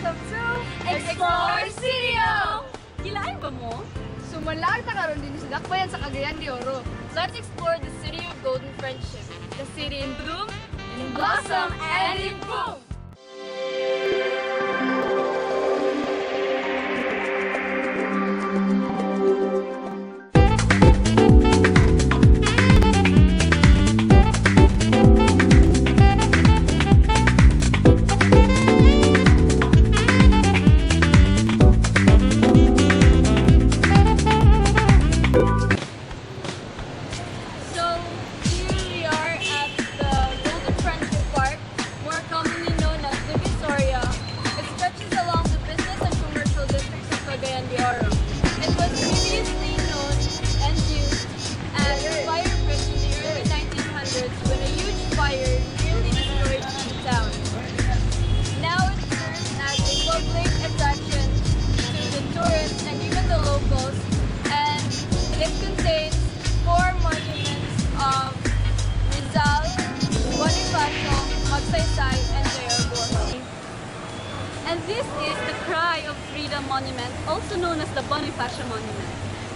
welcome to Explore CDO! Kilain ba mo? Sumalag na karon din sa dakbayan sa Cagayan de Oro. Let's explore the city of golden friendship, the city in bloom, In blossom and in boom! It was previously known and used as a fire pit in the early 1900s when a huge fire nearly destroyed the town. Now it serves as a public attraction to the tourists and even the locals, and it contains 4 monuments of Rizal, Bonifacio, Magsaysay, and Divisoria. And this is the Cry of Freedom Monument, also known as the Bonifacio Monument.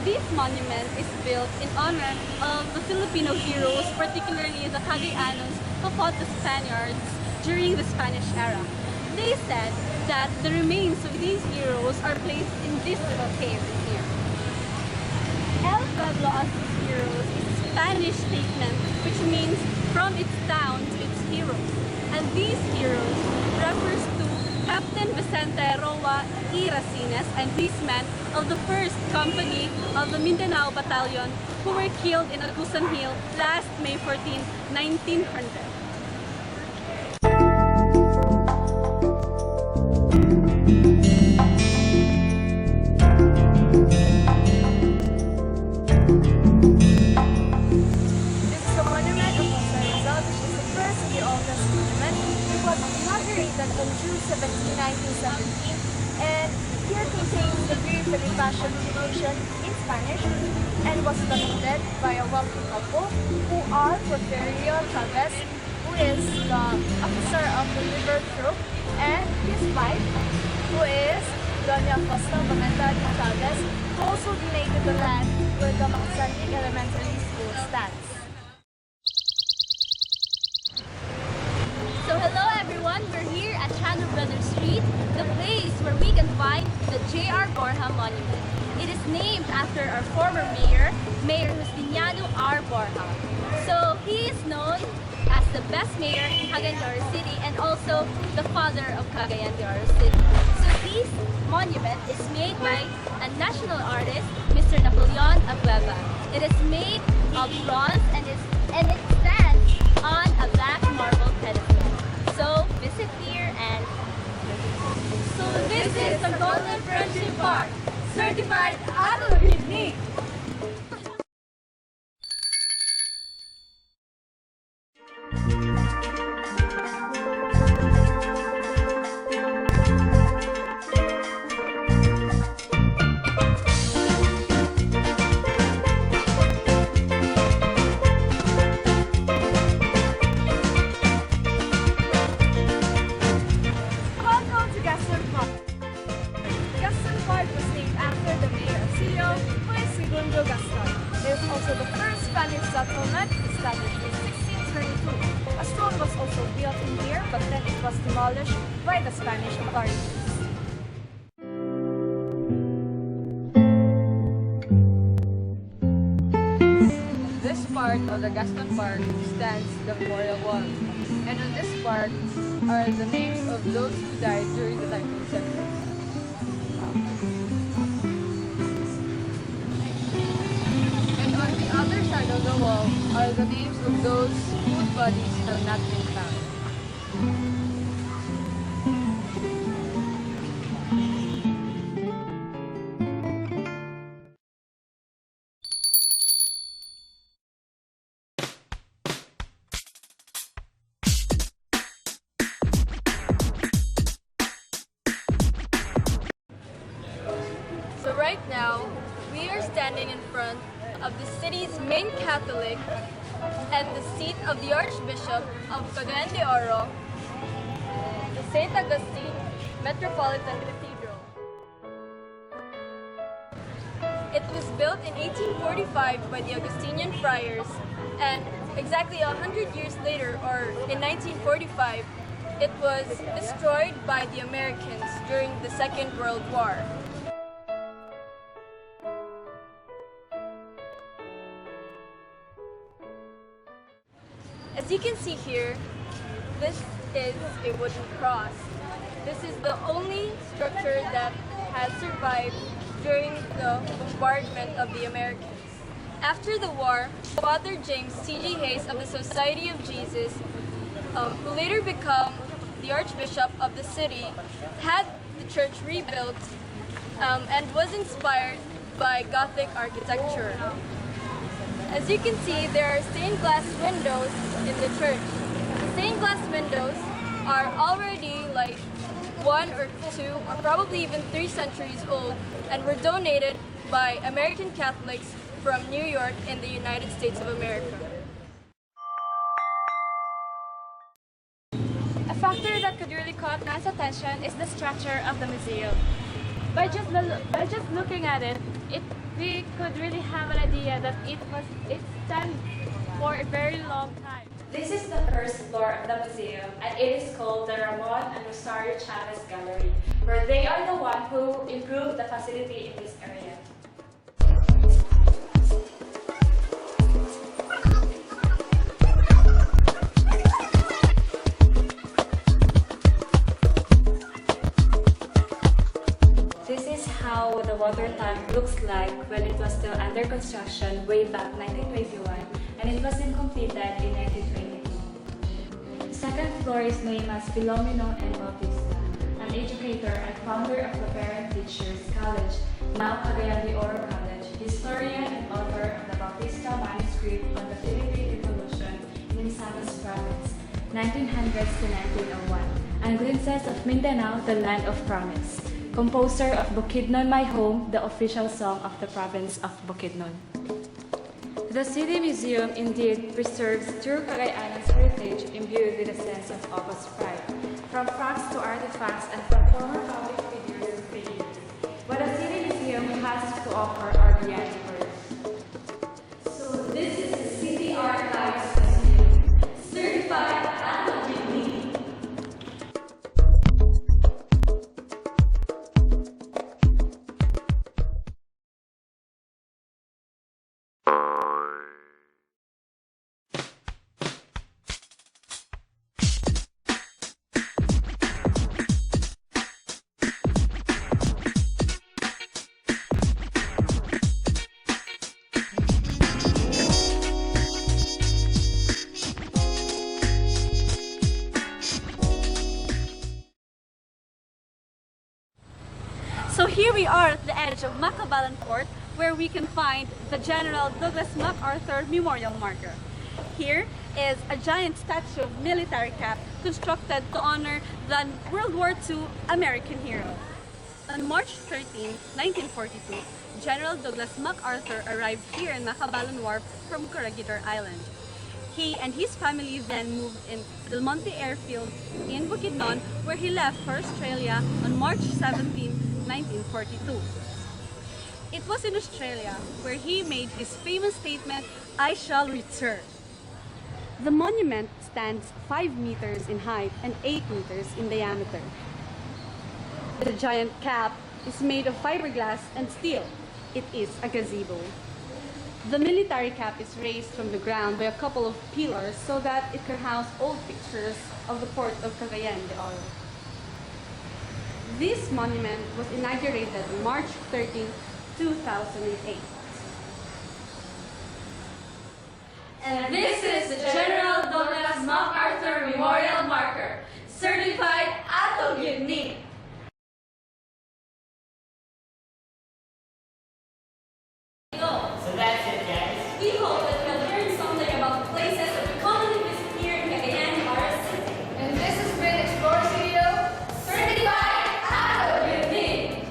This monument is built in honor of the Filipino heroes, particularly the Cagayanos who fought the Spaniards during the Spanish era. They said that the remains of these heroes are placed in this little cave here. El Pueblo as these heroes is a Spanish statement which means from its town to its heroes. And these heroes refers to Captain Vicente Roa y Racines and these men of the 1st Company of the Mindanao Battalion who were killed in Agusan Hill last May 14, 1900. This is the monument of Pastor Rizal, which is the first of the oldest monument. It was inaugurated on June 17, 1917, and here contains the brief Bonifacio notation in Spanish and was donated by a wealthy couple who are Porfirio Chavez, who is the officer of the river troop, and his wife, who is Doña Costa Boneta Chavez, who also donated the land where the Macsantic Elementary School stands. So hello everyone, we're here at Travelogue Street, the place where we can find the J.R. Borja Monument. It is named after our former mayor, Mayor Justiniano R. Borja. So he is known as the best mayor in Cagayan de Oro City and also the father of Cagayan de Oro City. So this monument is made by a national artist, Mr. Napoleon Abueva. It is made of bronze and it stands on a black marble pedestal. So visit here and so this is the Golden Friendship Park, certified adult picnic. Welcome to Gaston Park. Gaston Park was named after the mayor of CDO, who is Segundo Gaston. It is also the first Spanish settlement established in 1632. A stone was also built in here, but then it was demolished by the Spanish authorities. This part of the Gaston Park stands the Memorial Wall, and on this part are the names of those who died during the 19th century. And on the other side of the wall are the names of those whose bodies have not been found. So right now, we are standing in front of the city's main Catholic and the seat of the Archbishop of Cagayan de Oro, St. Augustine Metropolitan Cathedral. It was built in 1845 by the Augustinian friars, and exactly 100 years later, or in 1945, it was destroyed by the Americans during the Second World War. As you can see here, this is a wooden cross. This is the only structure that has survived during the bombardment of the Americans. After the war, Father James C.G. Hayes of the Society of Jesus, who later became the Archbishop of the city, had the church rebuilt and was inspired by Gothic architecture. As you can see, there are stained glass windows in the church. The stained glass windows are already like 1 or 2 or probably even 3 centuries old and were donated by American Catholics from New York in the United States of America. A factor that could really caught man's attention is the structure of the museum. By just looking at it, we could really have an idea that it stands for a very long time. This is the first floor of the museum, and it is called the Ramon and Rosario Chavez Gallery, where they are the one who improved the facility in this area. This is how the water tank looks like when it was still under construction way back 1921, and it was completed in 1922. The second floor is named as Filomeno and Bautista, an educator and founder of the Parent Teachers College, now Cagayan de Oro College, historian and author of the Bautista manuscript on the Philippine Revolution in Misamis Province, 1900s to 1901, and Glimpses of Mindanao, the Land of Promise, composer of Bukidnon My Home, the official song of the province of Bukidnon. The City Museum indeed preserves true Cagayan's heritage imbued with a sense of August pride, from props to artifacts and from former public figures and figures. What a City Museum has to offer are beyond words. So this is the City Archives Museum, certified at Augustine. So here we are at the edge of Macabalan Fort, where we can find the General Douglas MacArthur Memorial Marker. Here is a giant statue of military cap constructed to honor the World War II American hero. On March 13, 1942, General Douglas MacArthur arrived here in Macabalan Wharf from Corregidor Island. He and his family then moved in Del Monte Airfield in Bukidnon, where he left for Australia on March 17, 1942. It was in Australia where he made his famous statement, "I shall return." The monument stands 5 meters in height and 8 meters in diameter. The giant cap is made of fiberglass and steel. It is a gazebo. The military cap is raised from the ground by a couple of pillars so that it can house old pictures of the port of Cagayan de Oro. This monument was inaugurated on March 13, 2008. And this is the General Douglas MacArthur Memorial Marker, certified at Augustine. So that's it, guys. We hope that you'll learn something about the places that we commonly visit here in Cagayan de Oro City. And this has been Explore CDO, Certified at Augustine.